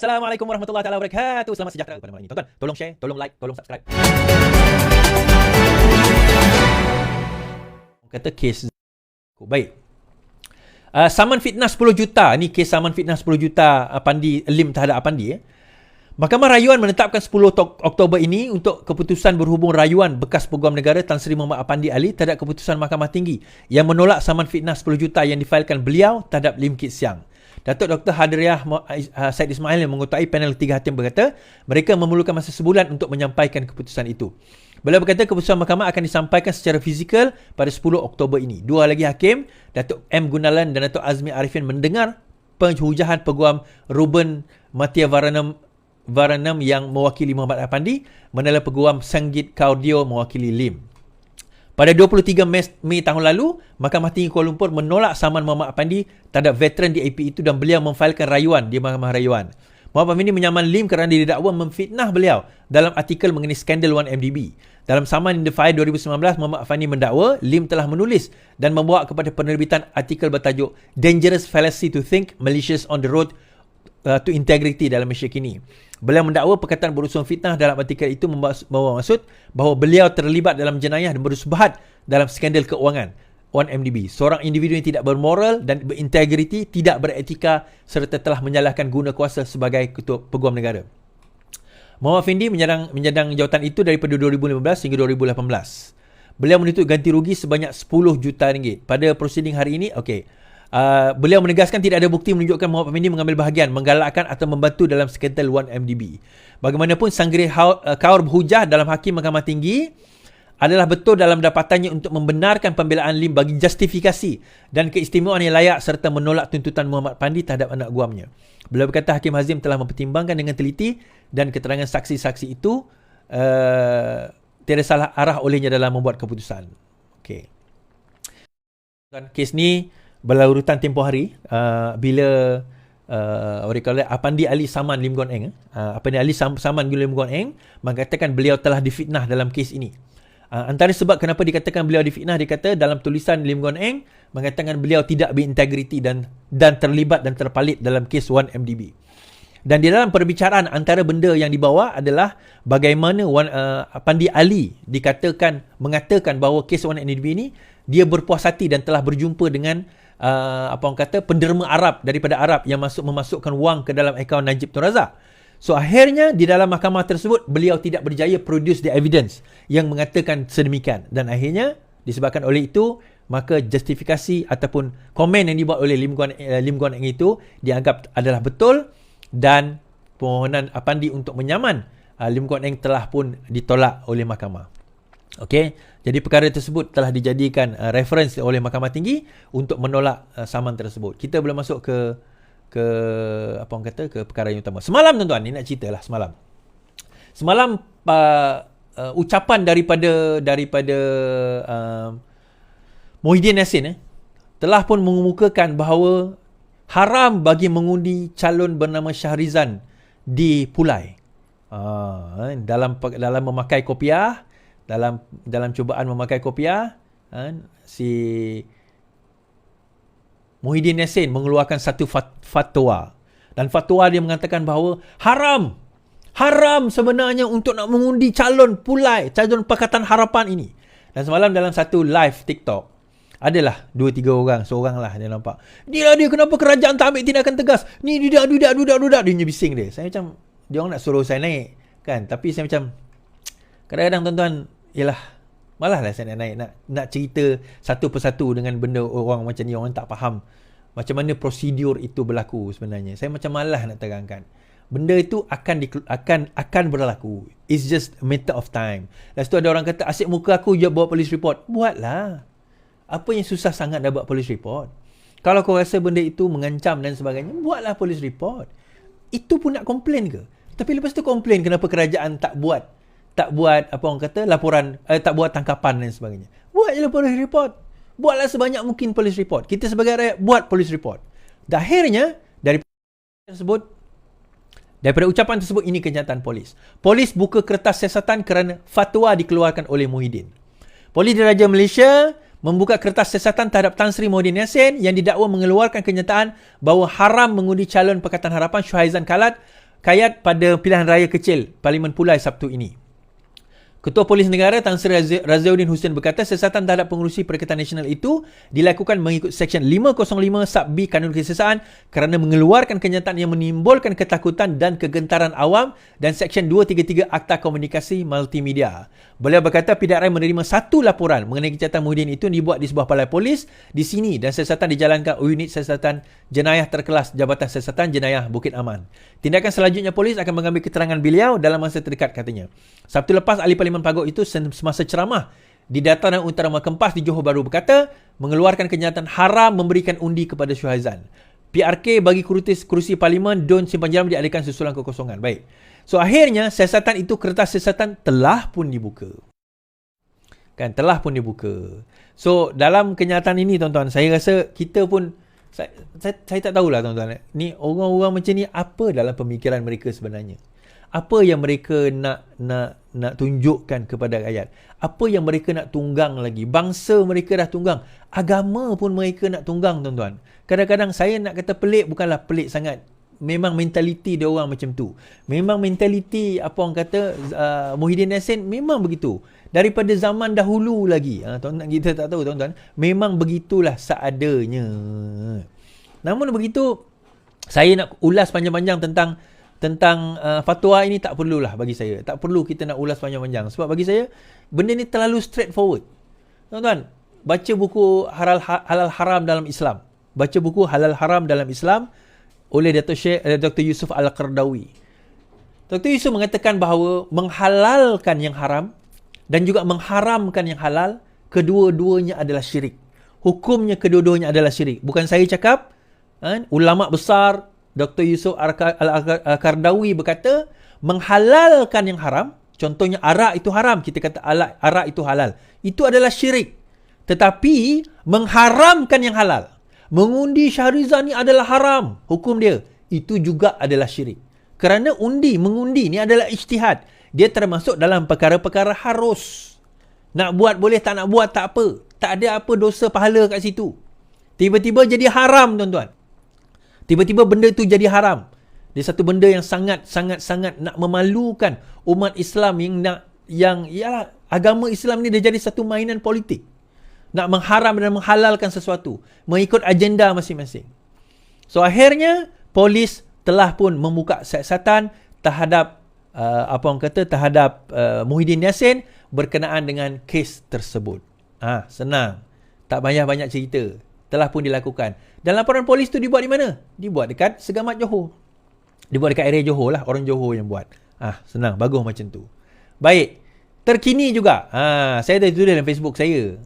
Assalamualaikum warahmatullahi wabarakatuh. Selamat sejahtera kepada malam ini. Tuan-tuan, tolong share, tolong like, tolong subscribe. Kata kes. Baik. Saman fitnah 10 juta. Ni kes saman fitnah 10 juta Apandi Lim terhadap Apandi. Mahkamah Rayuan menetapkan 10 Oktober ini untuk keputusan berhubung rayuan bekas Peguam Negara Tan Sri Muhammad Apandi Ali terhadap keputusan Mahkamah Tinggi yang menolak saman fitnah 10 juta yang difailkan beliau terhadap Lim Kit Siang. Datuk Dr. Hadriah Said Ismail yang mengetuai panel 3 hakim berkata, mereka memerlukan masa sebulan untuk menyampaikan keputusan itu. Beliau berkata keputusan mahkamah akan disampaikan secara fizikal pada 10 Oktober ini. Dua lagi hakim, Datuk M. Gunalan dan Datuk Azmi Arifin mendengar penhujahan Peguam Ruben Matia Varanam yang mewakili Muhammad Apandi, manakala Peguam Sanggit Kaudio mewakili Lim. Pada 23 Mei tahun lalu, Mahkamah Tinggi Kuala Lumpur menolak saman Muhammad Apandi terhadap veteran DAP itu dan beliau memfailkan rayuan di Mahkamah Rayuan. Muhammad Apandi menyaman Lim kerana didakwa memfitnah beliau dalam artikel mengenai skandal 1MDB. Dalam saman in the Fire 2019, Muhammad Apandi mendakwa Lim telah menulis dan membawa kepada penerbitan artikel bertajuk Dangerous Fallacy to Think Malicious on the Road to Integrity dalam Malaysia kini. Beliau mendakwa perkataan berunsur fitnah dalam artikel itu membawa maksud bahawa beliau terlibat dalam jenayah dan bersubahat dalam skandal keuangan 1MDB. Seorang individu yang tidak bermoral dan berintegriti, tidak beretika serta telah menyalahkan guna kuasa sebagai Ketua Peguam Negara. Muhammad Afindi menyandang jawatan itu daripada 2015 hingga 2018. Beliau menuntut ganti rugi sebanyak 10 juta ringgit. Pada prosiding hari ini, beliau menegaskan tidak ada bukti menunjukkan Muhammad Afindi mengambil bahagian, menggalakkan atau membantu dalam skandal 1MDB. Bagaimanapun, Sanggirih Kaur berhujah dalam Hakim Mahkamah Tinggi adalah betul dalam dapatannya untuk membenarkan pembelaan Lim bagi justifikasi dan keistimewaan yang layak serta menolak tuntutan Muhammad Apandi terhadap anak guamnya. Beliau berkata Hakim Hazim telah mempertimbangkan dengan teliti dan keterangan saksi-saksi itu tiada salah arah olehnya dalam membuat keputusan. Okey. Kes ni berlarutan tempoh hari bila Apandi Ali saman Lim Guan Eng Apandi Ali saman Lim Guan Eng mengatakan beliau telah difitnah dalam kes ini. Antara sebab kenapa dikatakan beliau difitnah, dikata dalam tulisan Lim Guan Eng mengatakan beliau tidak berintegriti dan terlibat dan terpalit dalam kes 1MDB. Dan di dalam perbicaraan antara benda yang dibawa adalah bagaimana Apandi Ali mengatakan bahawa kes 1MDB ini dia berpuas hati dan telah berjumpa dengan penderma Arab daripada Arab yang memasukkan wang ke dalam akaun Najib Tun Razak. So akhirnya di dalam mahkamah tersebut beliau tidak berjaya produce the evidence yang mengatakan sedemikian, dan akhirnya disebabkan oleh itu maka justifikasi ataupun komen yang dibuat oleh Lim Guan Eng itu dianggap adalah betul dan permohonan Apandi untuk menyaman Lim Guan Eng telah pun ditolak oleh mahkamah. Okey, jadi perkara tersebut telah dijadikan reference oleh Mahkamah Tinggi untuk menolak saman tersebut. Kita boleh masuk ke perkara yang utama. Semalam tuan-tuan, ni nak ceritalah semalam. Semalam ucapan daripada Muhyiddin Yassin telah pun mengemukakan bahawa haram bagi mengundi calon bernama Shahrizan di Pulai. Dalam memakai kopiah, dalam cubaan memakai kopiah, si Muhyiddin Yassin mengeluarkan satu fatwa. Dan fatwa dia mengatakan bahawa haram sebenarnya untuk nak mengundi calon Pakatan Harapan ini. Dan semalam dalam satu live TikTok adalah 2-3 orang, seorang lah dia nampak. Dia kenapa kerajaan tak ambil tindakan tegas? Ni dudak dia bising dia. Saya macam dia orang nak suruh saya naik kan, tapi saya macam kadang-kadang tuan-tuan, ialah malaslah saya nak naik nak cerita satu persatu dengan benda orang macam ni. Orang tak faham macam mana prosedur itu berlaku sebenarnya. Saya macam malas nak terangkan. Benda itu akan berlaku. It's just a matter of time. Lepas tu ada orang kata, asyik muka aku je buat police report. Buatlah. Apa yang susah sangat dah buat police report? Kalau kau rasa benda itu mengancam dan sebagainya, buatlah police report. Itu pun nak komplain ke? Tapi lepas tu komplain kenapa kerajaan tak buat laporan, tak buat tangkapan dan sebagainya. Buat je lah police report. Buatlah sebanyak mungkin police report. Kita sebagai rakyat buat police report. Dan akhirnya daripada ucapan tersebut, ini kenyataan polis. Polis buka kertas siasatan kerana fatwa dikeluarkan oleh Muhyiddin. Polis Diraja Malaysia membuka kertas siasatan terhadap Tan Sri Muhyiddin Yassin yang didakwa mengeluarkan kenyataan bahawa haram mengundi calon Pakatan Harapan Shahrizan Khalid Kayat pada pilihan raya kecil Parlimen Pulai Sabtu ini. Ketua Polis Negara Tan Sri Razauddin Hussein berkata siasatan terhadap pengurusi Perikatan Nasional itu dilakukan mengikut Seksyen 505 Sub B Kanun Kesiasaan kerana mengeluarkan kenyataan yang menimbulkan ketakutan dan kegentaran awam dan Seksyen 233 Akta Komunikasi Multimedia. Beliau berkata PDRI menerima satu laporan mengenai kejahatan Muhyiddin itu dibuat di sebuah balai polis di sini dan siasatan dijalankan unit siasatan jenayah terkelas Jabatan Siasatan Jenayah Bukit Aman. Tindakan selanjutnya polis akan mengambil keterangan beliau dalam masa terdekat katanya. Sabtu lepas ahli Parlimen Pagok itu semasa ceramah di Dataran Utara Kempas di Johor Bahru berkata mengeluarkan kenyataan haram memberikan undi kepada Syuhaizan. PRK bagi kerusi Parlimen Don Simpan Jaram dialihkan susulan kekosongan. Baik. So akhirnya siasatan itu, kertas siasatan telah pun dibuka. Kan, telah pun dibuka. So dalam kenyataan ini tuan-tuan, saya rasa kita pun saya tak tahulah tuan-tuan. Ni orang-orang macam ni apa dalam pemikiran mereka sebenarnya? Apa yang mereka nak tunjukkan kepada rakyat? Apa yang mereka nak tunggang lagi? Bangsa mereka dah tunggang. Agama pun mereka nak tunggang, tuan-tuan. Kadang-kadang saya nak kata pelik, bukanlah pelik sangat. Memang mentaliti dia orang macam tu. Memang mentaliti apa orang kata Muhyiddin Yassin memang begitu. Daripada zaman dahulu lagi. Tuan-tuan, kita tak tahu tuan-tuan. Memang begitulah seadanya. Namun begitu, saya nak ulas panjang-panjang tentang fatwa ini tak perlulah bagi saya. Tak perlu kita nak ulas panjang-panjang. Sebab bagi saya, benda ni terlalu straightforward. Tuan-tuan, baca buku Halal Haram dalam Islam. Baca buku Halal Haram dalam Islam oleh Dr. Yusuf Al-Qardawi. Dr. Yusuf mengatakan bahawa menghalalkan yang haram dan juga mengharamkan yang halal, kedua-duanya adalah syirik. Hukumnya kedua-duanya adalah syirik. Bukan saya cakap, ulama besar Dr. Yusuf Al-Qardawi berkata, menghalalkan yang haram, contohnya arak itu haram, kita kata arak itu halal, itu adalah syirik. Tetapi mengharamkan yang halal, mengundi Syahrizan ni adalah haram, hukum dia, itu juga adalah syirik. Kerana mengundi ni adalah ijtihad. Dia termasuk dalam perkara-perkara harus. Nak buat boleh, tak nak buat tak apa. Tak ada apa dosa pahala kat situ. Tiba-tiba jadi haram, tuan-tuan. Tiba-tiba benda tu jadi haram. Dia satu benda yang sangat-sangat nak memalukan umat Islam yang ialah agama Islam ni dia jadi satu mainan politik. Nak mengharam dan menghalalkan sesuatu mengikut agenda masing-masing. So akhirnya polis telah pun membuka siasatan terhadap terhadap Muhyiddin Yassin berkenaan dengan kes tersebut. Senang. Tak banyak cerita. Telah pun dilakukan. Dan laporan polis tu dibuat di mana? Dibuat dekat Segamat Johor. Dibuat dekat area Johor lah. Orang Johor yang buat. Senang. Bagus macam tu. Baik. Terkini juga. Saya dah tulis dalam Facebook saya.